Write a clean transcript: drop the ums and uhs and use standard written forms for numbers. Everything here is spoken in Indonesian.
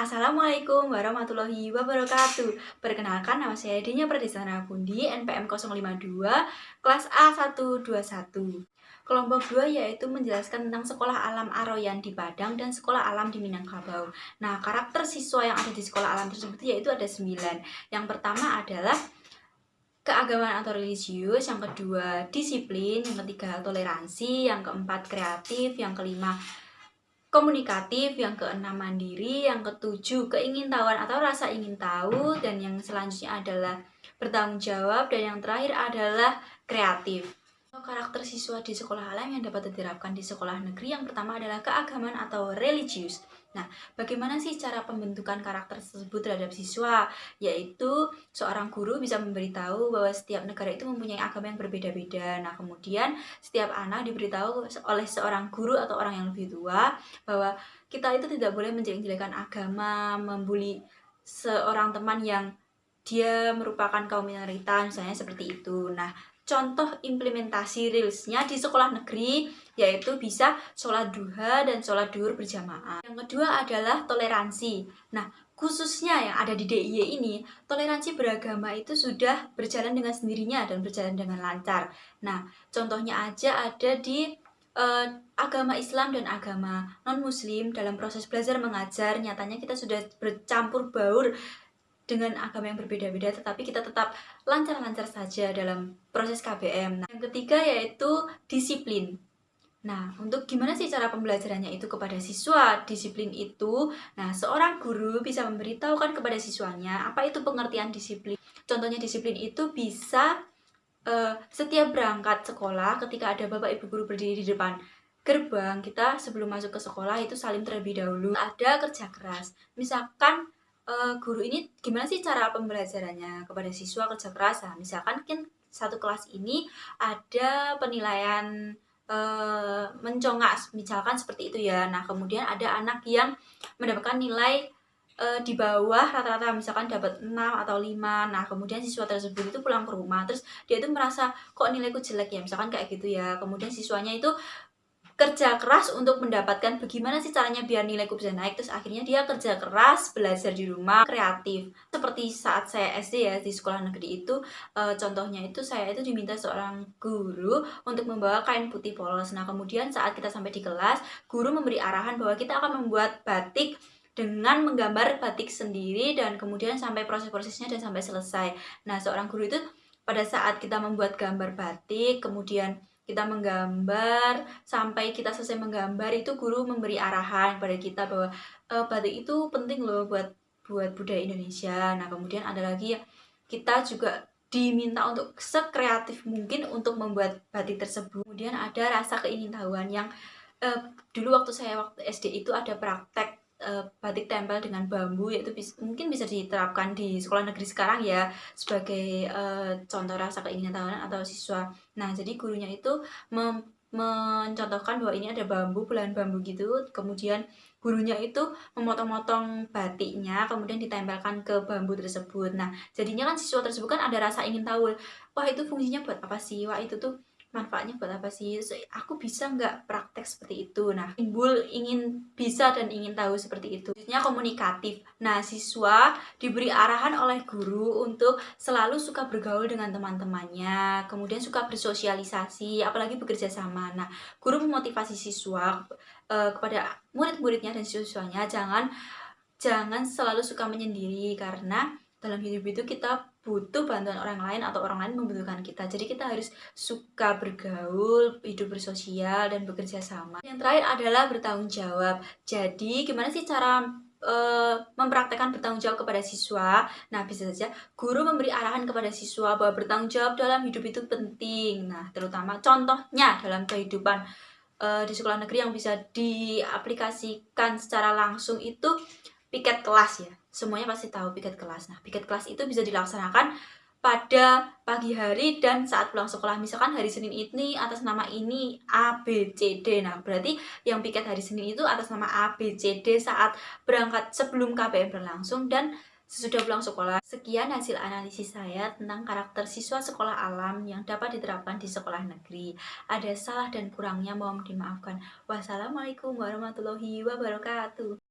Assalamualaikum warahmatullahi wabarakatuh. Perkenalkan, nama saya Dinya Pradesana Pundi, NPM 052, kelas A121. Kelompok 2 yaitu menjelaskan tentang Sekolah Alam Aroyan di Padang dan Sekolah Alam di Minangkabau. Nah, karakter siswa yang ada di Sekolah Alam tersebut yaitu ada 9. Yang pertama adalah keagamaan atau religius, yang kedua disiplin, yang ketiga toleransi, yang keempat kreatif, yang kelima komunikatif, yang keenam mandiri, yang ketujuh keingintahuan atau rasa ingin tahu, dan yang selanjutnya adalah bertanggung jawab, dan yang terakhir adalah kreatif. Karakter siswa di sekolah alam yang dapat diterapkan di sekolah negeri, yang pertama adalah keagamaan atau religius. Nah, bagaimana sih cara pembentukan karakter tersebut terhadap siswa? Yaitu seorang guru bisa memberitahu bahwa setiap negara itu mempunyai agama yang berbeda-beda. Nah, kemudian setiap anak diberitahu oleh seorang guru atau orang yang lebih tua bahwa kita itu tidak boleh menjelek-jelekan agama, membuli seorang teman yang dia merupakan kaum minoritas, misalnya seperti itu. Nah, contoh implementasi reelsnya di sekolah negeri yaitu bisa sholat duha dan sholat duhur berjamaah. Yang kedua adalah toleransi. Nah, khususnya yang ada di DIY ini, toleransi beragama itu sudah berjalan dengan sendirinya dan berjalan dengan lancar. Nah, contohnya aja ada di agama Islam dan agama non-Muslim. Dalam proses belajar mengajar, nyatanya kita sudah bercampur baur dengan agama yang berbeda-beda, tetapi kita tetap lancar-lancar saja dalam proses KBM. Nah, yang ketiga yaitu disiplin. Nah, untuk gimana sih cara pembelajarannya itu kepada siswa? Disiplin itu, nah, seorang guru bisa memberitahukan kepada siswanya apa itu pengertian disiplin. Contohnya disiplin itu bisa setiap berangkat sekolah, ketika ada bapak ibu guru berdiri di depan gerbang, kita sebelum masuk ke sekolah itu salim terlebih dahulu. Ada kerja keras. Misalkan guru ini gimana sih cara pembelajarannya kepada siswa kerja keras? Nah, misalkan kan satu kelas ini ada penilaian mencongak, misalkan seperti itu ya. Nah, kemudian ada anak yang mendapatkan nilai di bawah rata-rata, misalkan dapat 6 atau 5. Nah, kemudian siswa tersebut itu pulang ke rumah, terus dia itu merasa kok nilaiku jelek ya, misalkan kayak gitu ya. Kemudian siswanya itu kerja keras untuk mendapatkan bagaimana sih caranya biar nilaiku bisa naik, terus akhirnya dia kerja keras, belajar di rumah, kreatif. Seperti saat saya SD ya, di sekolah negeri itu, contohnya itu saya itu diminta seorang guru untuk membawa kain putih polos. Nah, kemudian saat kita sampai di kelas, guru memberi arahan bahwa kita akan membuat batik dengan menggambar batik sendiri, dan kemudian sampai proses-prosesnya dan sampai selesai. Nah, seorang guru itu pada saat kita membuat gambar batik, kemudian kita menggambar, sampai kita selesai menggambar itu guru memberi arahan kepada kita bahwa batik itu penting loh buat budaya Indonesia. Nah, kemudian ada lagi ya, kita juga diminta untuk sekreatif mungkin untuk membuat batik tersebut. Kemudian ada rasa keingintahuan yang dulu waktu SD itu ada praktek batik tempel dengan bambu, yaitu mungkin bisa diterapkan di sekolah negeri sekarang ya, sebagai contoh rasa keingintahuan atau siswa. Nah, jadi gurunya itu mencontohkan bahwa ini ada bambu, belahan bambu gitu, kemudian gurunya itu memotong-motong batiknya, kemudian ditempelkan ke bambu tersebut. Nah, jadinya kan siswa tersebut kan ada rasa ingin tahu, wah itu fungsinya buat apa sih, wah itu tuh manfaatnya buat apa sih, aku bisa nggak praktek seperti itu. Nah, timbul ingin bisa dan ingin tahu seperti itu. Selanjutnya komunikatif. Nah, siswa diberi arahan oleh guru untuk selalu suka bergaul dengan teman-temannya, kemudian suka bersosialisasi, apalagi bekerja sama. Nah, guru memotivasi siswa kepada murid-muridnya dan siswanya jangan selalu suka menyendiri, karena dalam hidup itu kita butuh bantuan orang lain atau orang lain membutuhkan kita. Jadi kita harus suka bergaul, hidup bersosial, dan bekerja sama. Yang terakhir adalah bertanggung jawab. Jadi gimana sih cara mempraktekkan bertanggung jawab kepada siswa? Nah, bisa saja guru memberi arahan kepada siswa bahwa bertanggung jawab dalam hidup itu penting. Nah, terutama contohnya dalam kehidupan di sekolah negeri yang bisa diaplikasikan secara langsung itu piket kelas ya. Semuanya pasti tahu piket kelas. Nah, piket kelas itu bisa dilaksanakan pada pagi hari dan saat pulang sekolah. Misalkan hari Senin ini atas nama ini A, B, C, D. Nah, berarti yang piket hari Senin itu atas nama A, B, C, D saat berangkat sebelum KBM berlangsung dan sesudah pulang sekolah. Sekian hasil analisis saya tentang karakter siswa sekolah alam yang dapat diterapkan di sekolah negeri. Ada salah dan kurangnya, mohon dimaafkan. Wassalamualaikum warahmatullahi wabarakatuh.